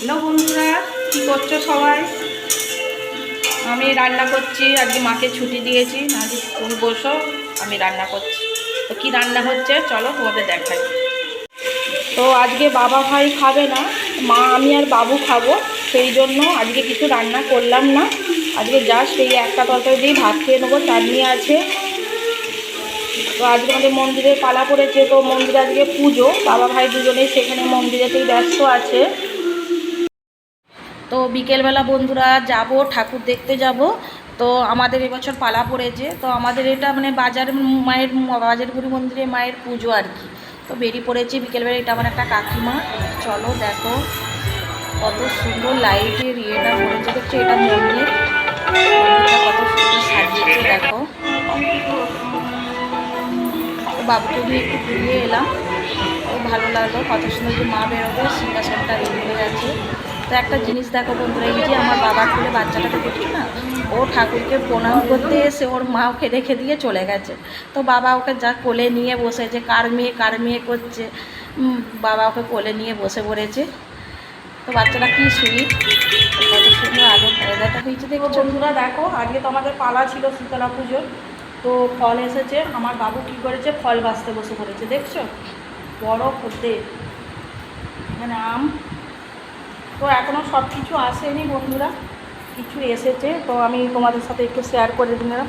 Hello বন্ধুরা, কী করছো সবাই? আমি রান্না করছি। আজকে মাকে ছুটি দিয়েছি। আজকে তুমি বসো, আমি রান্না করছি। তো কী রান্না হচ্ছে চলো তোমাদের দেখাই। তো আজকে বাবা ভাই খাবে না, মা আমি আর বাবু খাবো, সেই জন্য আজকে কিছু রান্না করলাম না। আজকে জাস্ট এই একটা তরকারি দিয়েই ভাত খেয়ে নেবো, চাটনি আছে। তো আজকে আমাদের মন্দিরে পালা পড়েছে, তো মন্দিরে আজকে পুজো, বাবা ভাই দুজনেই সেখানে মন্দিরেতেই ব্যস্ত আছে। তো বিকেলবেলা বন্ধুরা যাব, ঠাকুর দেখতে যাব। তো আমাদের এবছর পালা পড়েছে, তো আমাদের এটা মানে বাজারগুড়ি মন্দিরে মায়ের পুজো আর কি। তো বেরিয়ে পড়েছি বিকেলবেলা। এটা আমার একটা কাকিমা। চলো দেখো কত সুন্দর লাইটের ইয়েটা পড়েছে, দেখছো এটা মন্দিরটা কত সুন্দর সাজিয়েছে দেখো। তো বাবুকে নিয়ে একটু ঘুরিয়ে এলাম, ভালো লাগলো। কত সুন্দর যে মা বেরোবে, সিংহাসনটা রেডি হয়ে আছে। তো একটা জিনিস দেখো বন্ধুরা, এই যে আমার বাবা তুলে বাচ্চাটাকে দেখি না, ও ঠাকুরকে প্রণাম করতে এসে ওর মা ওকে রেখে দিয়ে চলে গেছে। তো বাবা ওকে যা কোলে নিয়ে বসেছে, কার মেয়ে করছে, বাবা ওকে কোলে নিয়ে বসে পড়েছে। তো বাচ্চাটা কী সুইট, কত সুন্দর আলো ফায়দাটা হয়েছে দেখো বন্ধুরা। দেখো আজকে তো আমাদের পালা ছিল শীতলা পুজোর। তো ফল এসেছে, আমার বাবু কী করেছে, ফল বাছতে বসে পড়েছে দেখছো, বড় করতে এখানে আম। তো এখনও সব কিছু আসেনি বন্ধুরা, কিছু এসেছে, তো আমি তোমাদের সাথে একটু শেয়ার করে দিলাম।